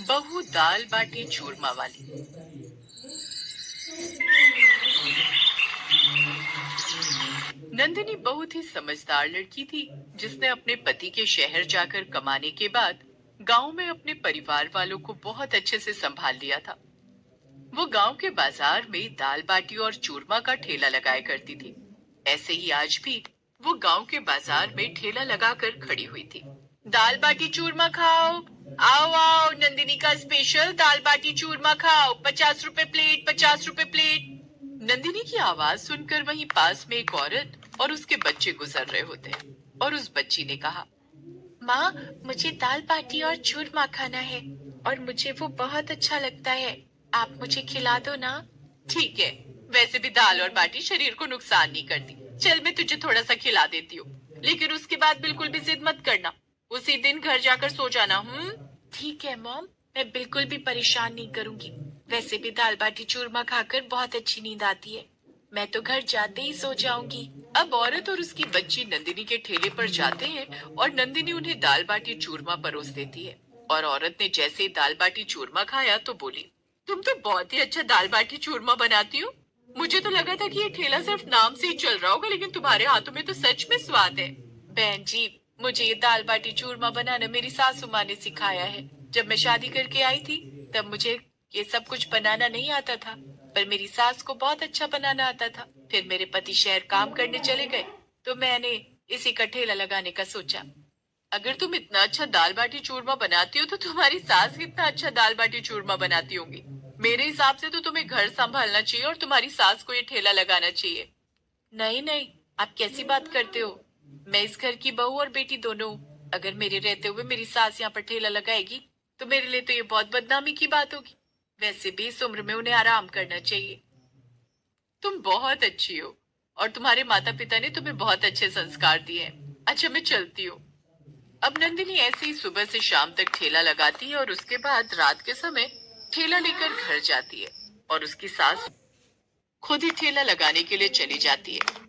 बहू दाल बाटी चूरमा वाली। नंदिनी बहुत ही समझदार लड़की थी, जिसने अपने पति के शहर जाकर कमाने के बाद गांव में अपने परिवार वालों को बहुत अच्छे से संभाल लिया था। वो गांव के बाजार में दाल बाटी और चूरमा का ठेला लगाया करती थी। ऐसे ही आज भी वो गांव के बाजार में ठेला लगाकर खड़ी हुई थी। दाल बाटी चूरमा खाओ, आओ आओ, नंदिनी का स्पेशल दाल बाटी चूरमा खाओ, 50 रुपए प्लेट, 50 रुपए प्लेट। नंदिनी की आवाज सुनकर वहीं पास में एक औरत और उसके बच्चे गुजर रहे होते हैं, और उस बच्ची ने कहा, माँ, मुझे दाल बाटी और चूरमा खाना है और मुझे वो बहुत अच्छा लगता है। आप मुझे खिला दो ना। ठीक है, वैसे भी दाल और बाटी शरीर को नुकसान नहीं करती। चल, मैं तुझे थोड़ा सा खिला देती हूँ, लेकिन उसके बाद बिल्कुल भी जिद मत करना। उसी दिन घर जाकर सो जाना। ठीक है मॉम, मैं बिल्कुल भी परेशान नहीं करूंगी। वैसे भी दाल बाटी चूरमा खाकर बहुत अच्छी नींद आती है। मैं तो घर जाते ही सो जाऊंगी। अब औरत और उसकी बच्ची नंदिनी के ठेले पर जाते हैं और नंदिनी उन्हें दाल बाटी चूरमा परोस देती है। और औरत ने जैसे ही दाल बाटी चूरमा खाया तो बोली, तुम तो बहुत ही अच्छा दाल बाटी चूरमा बनाती हो। मुझे तो लगा था कि ये ठेला सिर्फ नाम से ही चल रहा होगा, लेकिन तुम्हारे हाथों में तो सच में स्वाद है। बहन जी, मुझे ये दाल बाटी चूरमा बनाना मेरी सासू माँ ने सिखाया है। जब मैं शादी करके आई थी तब मुझे ये सब कुछ बनाना नहीं आता था, पर मेरी सास को बहुत अच्छा बनाना आता था। फिर मेरे पति शहर काम करने चले गए तो मैंने इसी का ठेला लगाने का सोचा। अगर तुम इतना अच्छा दाल बाटी चूरमा बनाती हो तो तुम्हारी सास कितना अच्छा दाल बाटी चूरमा बनाती होंगी। मेरे हिसाब से तो तुम्हें घर संभालना चाहिए और तुम्हारी सास को ये ठेला लगाना चाहिए। नहीं नहीं, आप कैसी बात करते हो? मैं इस घर की बहू और बेटी दोनों हूँ। अगर मेरे रहते हुए मेरी सास यहाँ पर ठेला लगाएगी तो मेरे लिए तो ये बहुत बदनामी की बात होगी। वैसे भी इस उम्र में उन्हें आराम करना चाहिए। तुम बहुत अच्छी हो और तुम्हारे माता पिता ने तुम्हें बहुत अच्छे संस्कार दिए हैं। अच्छा, मैं चलती हूँ। अब नंदिनी ऐसे ही सुबह से शाम तक ठेला लगाती है और उसके बाद रात के समय ठेला लेकर घर जाती है, और उसकी सास खुद ही ठेला लगाने के लिए चली जाती है।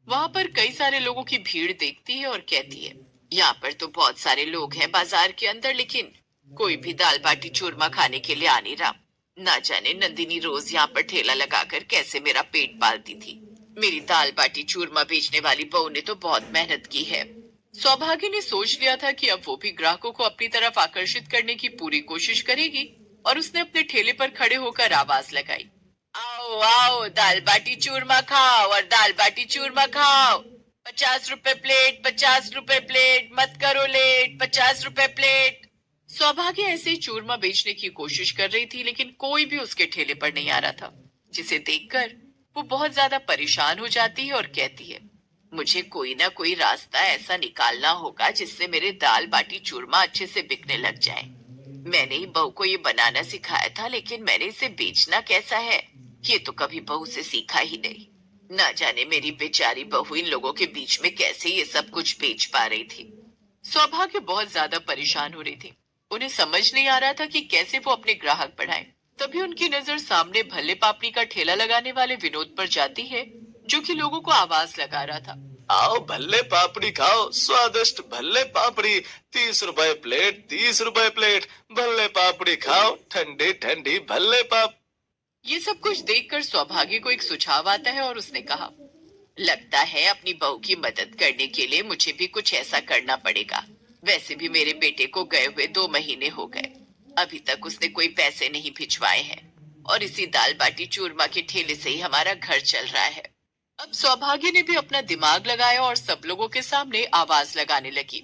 वहां पर कई सारे लोगों की भीड़ देखती है और कहती है, यहाँ पर तो बहुत सारे लोग हैं बाजार के अंदर, लेकिन कोई भी दाल बाटी चूरमा खाने के लिए आ नहीं रहा। ना जाने नंदिनी रोज यहाँ पर ठेला लगाकर कैसे मेरा पेट पालती थी। मेरी दाल बाटी चूरमा बेचने वाली बहू ने तो बहुत मेहनत की है। सौभाग्य ने सोच लिया था कि अब वो भी ग्राहकों को अपनी तरफ आकर्षित करने की पूरी कोशिश करेगी, और उसने अपने ठेले पर खड़े होकर आवाज लगाई, आओ आओ, दाल बाटी चूरमा खाओ और दाल बाटी चूरमा खाओ, 50 रुपए प्लेट, 50 रुपए प्लेट, मत करो लेट, 50 रुपए प्लेट। सौभाग्य ऐसे ही चूरमा बेचने की कोशिश कर रही थी, लेकिन कोई भी उसके ठेले पर नहीं आ रहा था, जिसे देखकर वो बहुत ज्यादा परेशान हो जाती है और कहती है, मुझे कोई ना कोई रास्ता ऐसा निकालना होगा जिससे मेरे दाल बाटी चूरमा अच्छे से बिकने लग जाए। मैंने ही बहू को ये बनाना सिखाया था, लेकिन मैंने इसे बेचना कैसा है, ये तो कभी बहू से सीखा ही नहीं। ना जाने मेरी बेचारी बहू इन लोगों के बीच में कैसे ये सब कुछ बेच पा रही थी। सौभाग्य बहुत ज्यादा परेशान हो रही थी। उन्हें समझ नहीं आ रहा था कि कैसे वो अपने ग्राहक बढ़ाएं। तभी उनकी नजर सामने भल्ले पापड़ी का ठेला लगाने वाले विनोद पर जाती है, जो कि लोगों को आवाज लगा रहा था, आओ भल्ले पापड़ी खाओ, स्वादिष्ट भल्ले पापड़ी, 30 रुपए प्लेट, 30 रुपए प्लेट, भल्ले पापड़ी खाओ, ठंडी ठंडी भल्ले पाप। ये सब कुछ देखकर सौभाग्य को एक सुझाव आता है और उसने कहा, लगता है अपनी बहू की मदद करने के लिए मुझे भी कुछ ऐसा करना पड़ेगा। वैसे भी मेरे बेटे को गए हुए 2 महीने हो गए, अभी तक उसने कोई पैसे नहीं भिजवाए हैं, और इसी दाल बाटी चूरमा के ठेले से ही हमारा घर चल रहा है। अब सौभाग्य ने भी अपना दिमाग लगाया और सब लोगों के सामने आवाज लगाने लगी,